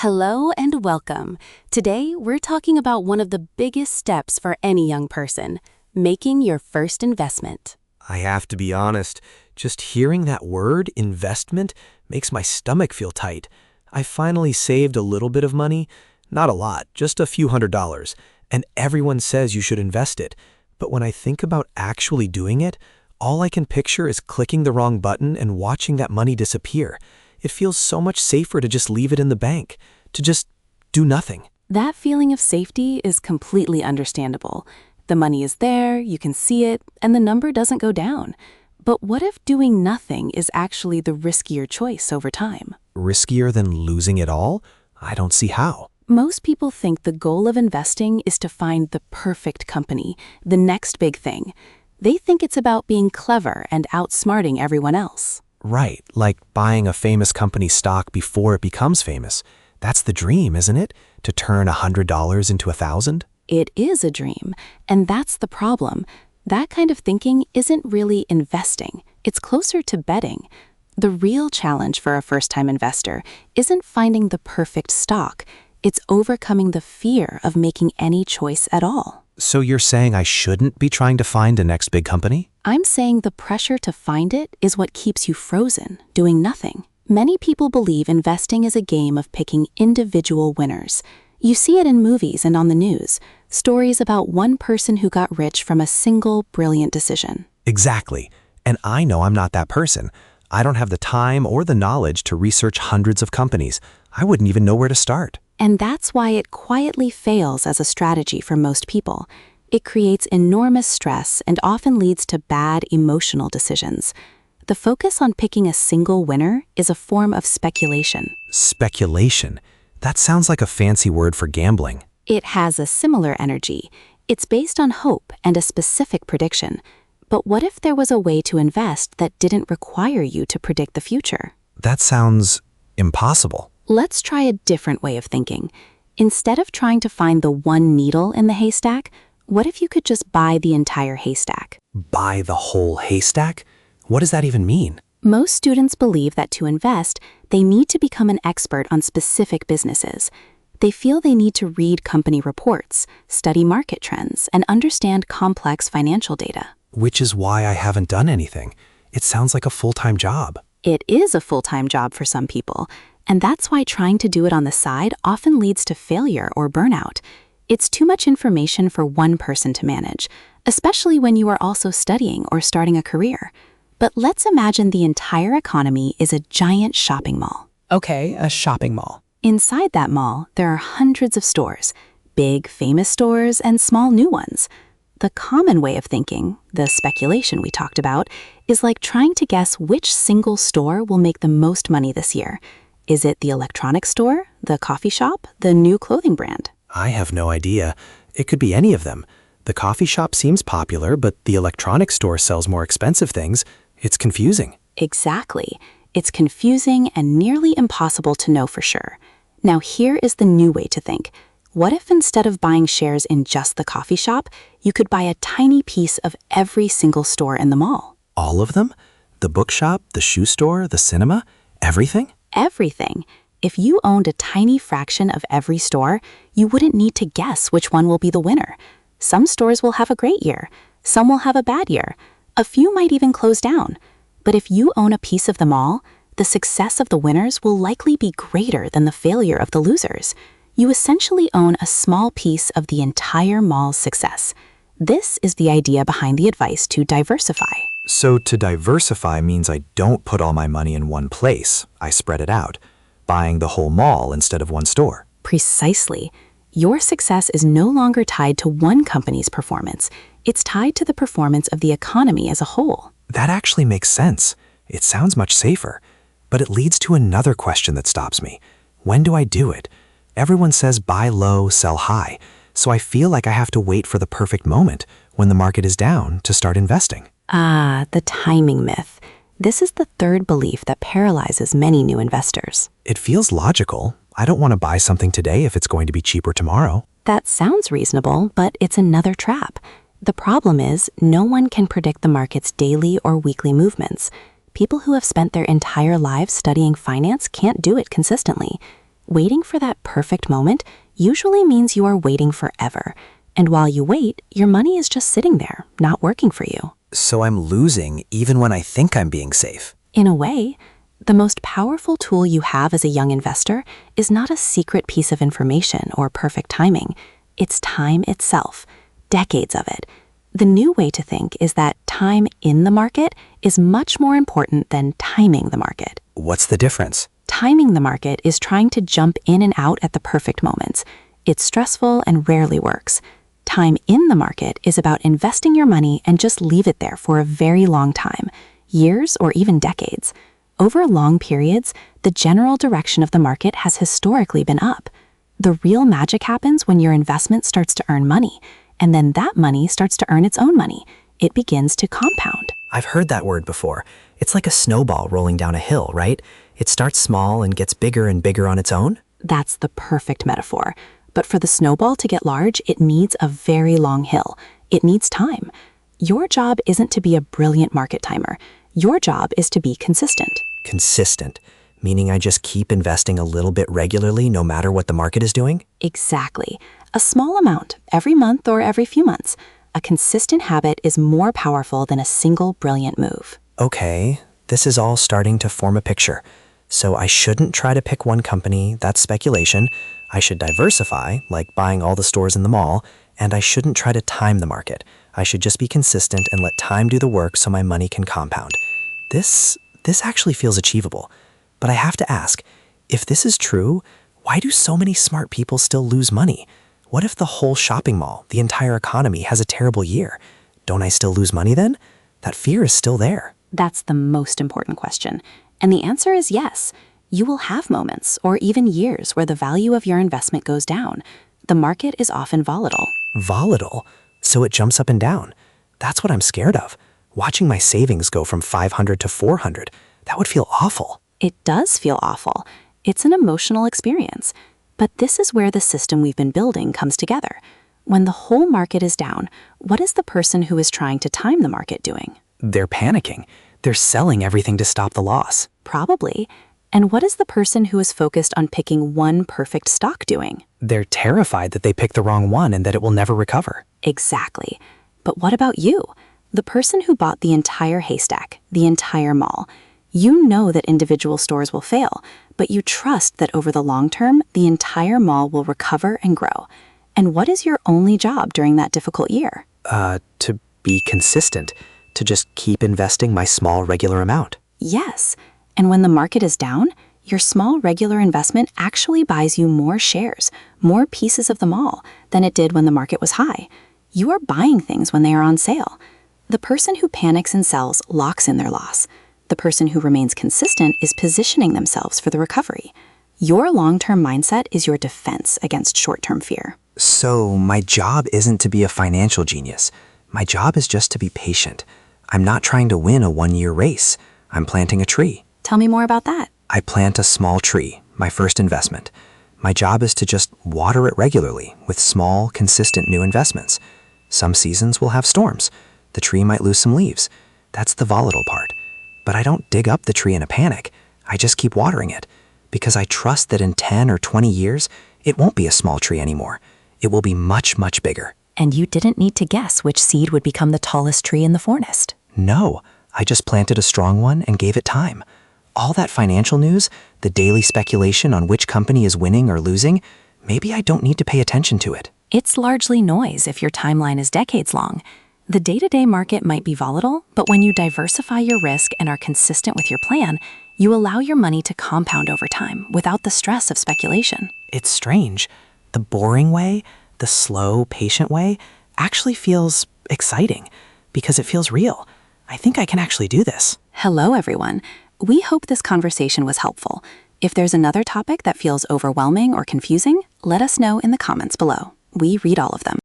Hello and welcome. Today, we're talking about one of the biggest steps for any young person, making your first investment. I have to be honest, just hearing that word, investment, makes my stomach feel tight. I finally saved a little bit of money, not a lot, just a few $100s, and everyone says you should invest it. But when I think about actually doing it, all I can picture is clicking the wrong button and watching that money disappear. It feels so much safer to just leave it in the bank, to just do nothing. That feeling of safety is completely understandable. The money is there, you can see it, and the number doesn't go down. But what if doing nothing is actually the riskier choice over time? Riskier than losing it all? I don't see how. Most people think the goal of investing is to find the perfect company, the next big thing. They think it's about being clever and outsmarting everyone else. Right, like buying a famous company's stock before it becomes famous. That's the dream, isn't it? To turn $100 into 1,000? It is a dream, and that's the problem. That kind of thinking isn't really investing. It's closer to betting. The real challenge for a first-time investor isn't finding the perfect stock. It's overcoming the fear of making any choice at all. So you're saying I shouldn't be trying to find the next big company? I'm saying the pressure to find it is what keeps you frozen, doing nothing. Many people believe investing is a game of picking individual winners. You see it in movies and on the news, stories about one person who got rich from a single brilliant decision. Exactly. And I know I'm not that person. I don't have the time or the knowledge to research hundreds of companies. I wouldn't even know where to start. And that's why it quietly fails as a strategy for most people. It creates enormous stress and often leads to bad emotional decisions. The focus on picking a single winner is a form of speculation. Speculation? That sounds like a fancy word for gambling. It has a similar energy. It's based on hope and a specific prediction. But what if there was a way to invest that didn't require you to predict the future? That sounds impossible. Let's try a different way of thinking. Instead of trying to find the one needle in the haystack, what if you could just buy the entire haystack? Buy the whole haystack? What does that even mean? Most students believe that to invest, they need to become an expert on specific businesses. They feel they need to read company reports, study market trends, and understand complex financial data. Which is why I haven't done anything. It sounds like a full-time job. It is a full-time job for some people, and that's why trying to do it on the side often leads to failure or burnout. It's too much information for one person to manage, especially when you are also studying or starting a career. But let's imagine the entire economy is a giant shopping mall. Okay, a shopping mall. Inside that mall, there are hundreds of stores, big, famous stores and small new ones. The common way of thinking, the speculation we talked about, is like trying to guess which single store will make the most money this year. Is it the electronics store, the coffee shop, the new clothing brand? I have no idea. It could be any of them. The coffee shop seems popular, but the electronics store sells more expensive things. It's confusing. Exactly. It's confusing and nearly impossible to know for sure. Now here is the new way to think. What if instead of buying shares in just the coffee shop, you could buy a tiny piece of every single store in the mall? All of them? The bookshop, the shoe store, the cinema, everything? Everything. If you owned a tiny fraction of every store, you wouldn't need to guess which one will be the winner. Some stores will have a great year. Some will have a bad year. A few might even close down. But if you own a piece of them all, the success of the winners will likely be greater than the failure of the losers. You essentially own a small piece of the entire mall's success. This is the idea behind the advice to diversify. So to diversify means I don't put all my money in one place. I spread it out, buying the whole mall instead of one store. Precisely. Your success is no longer tied to one company's performance. It's tied to the performance of the economy as a whole. That actually makes sense. It sounds much safer. But it leads to another question that stops me. When do I do it? Everyone says buy low, sell high. So I feel like I have to wait for the perfect moment, when the market is down, to start investing. Ah, the timing myth. This is the third belief that paralyzes many new investors. It feels logical. I don't want to buy something today if it's going to be cheaper tomorrow. That sounds reasonable, but it's another trap. The problem is, no one can predict the market's daily or weekly movements. People who have spent their entire lives studying finance can't do it consistently. Waiting for that perfect moment usually means you are waiting forever. And while you wait, your money is just sitting there, not working for you. So I'm losing even when I think I'm being safe. In a way, the most powerful tool you have as a young investor is not a secret piece of information or perfect timing. It's time itself, decades of it. The new way to think is that time in the market is much more important than timing the market. What's the difference? Timing the market is trying to jump in and out at the perfect moments. It's stressful and rarely works. Time in the market is about investing your money and just leave it there for a very long time, years or even decades. Over long periods, the general direction of the market has historically been up. The real magic happens when your investment starts to earn money, and then that money starts to earn its own money. It begins to compound. I've heard that word before. It's like a snowball rolling down a hill, right? It starts small and gets bigger and bigger on its own? That's the perfect metaphor. But for the snowball to get large, it needs a very long hill. It needs time. Your job isn't to be a brilliant market timer. Your job is to be consistent. Consistent, meaning I just keep investing a little bit regularly no matter what the market is doing? Exactly. A small amount, every month or every few months. A consistent habit is more powerful than a single brilliant move. Okay, this is all starting to form a picture. So I shouldn't try to pick one company, that's speculation. I should diversify, like buying all the stores in the mall, and I shouldn't try to time the market. I should just be consistent and let time do the work so my money can compound. This actually feels achievable. But I have to ask, if this is true, why do so many smart people still lose money? What if the whole shopping mall, the entire economy, has a terrible year? Don't I still lose money then? That fear is still there. That's the most important question. And the answer is yes. You will have moments or even years where the value of your investment goes down. The market is often volatile. Volatile? So it jumps up and down. That's what I'm scared of. Watching my savings go from 500 to 400, that would feel awful. It does feel awful. It's an emotional experience. But this is where the system we've been building comes together. When the whole market is down, what is the person who is trying to time the market doing? They're panicking. They're selling everything to stop the loss. Probably. And what is the person who is focused on picking one perfect stock doing? They're terrified that they picked the wrong one and that it will never recover. Exactly. But what about you? The person who bought the entire haystack, the entire mall. You know that individual stores will fail, but you trust that over the long term, the entire mall will recover and grow. And what is your only job during that difficult year? To be consistent, to just keep investing my small regular amount. Yes. And when the market is down, your small regular investment actually buys you more shares, more pieces of the mall than it did when the market was high. You are buying things when they are on sale. The person who panics and sells locks in their loss. The person who remains consistent is positioning themselves for the recovery. Your long-term mindset is your defense against short-term fear. So my job isn't to be a financial genius. My job is just to be patient. I'm not trying to win a one-year race. I'm planting a tree. Tell me more about that. I plant a small tree, my first investment. My job is to just water it regularly with small, consistent new investments. Some seasons will have storms. The tree might lose some leaves. That's the volatile part. But I don't dig up the tree in a panic. I just keep watering it because I trust that in 10 or 20 years, it won't be a small tree anymore. It will be much, much bigger. And you didn't need to guess which seed would become the tallest tree in the forest. No, I just planted a strong one and gave it time. All that financial news, the daily speculation on which company is winning or losing, maybe I don't need to pay attention to it. It's largely noise if your timeline is decades long. The day-to-day market might be volatile, but when you diversify your risk and are consistent with your plan, you allow your money to compound over time without the stress of speculation. It's strange. The boring way, the slow, patient way, actually feels exciting because it feels real. I think I can actually do this. Hello, everyone. We hope this conversation was helpful. If there's another topic that feels overwhelming or confusing, let us know in the comments below. We read all of them.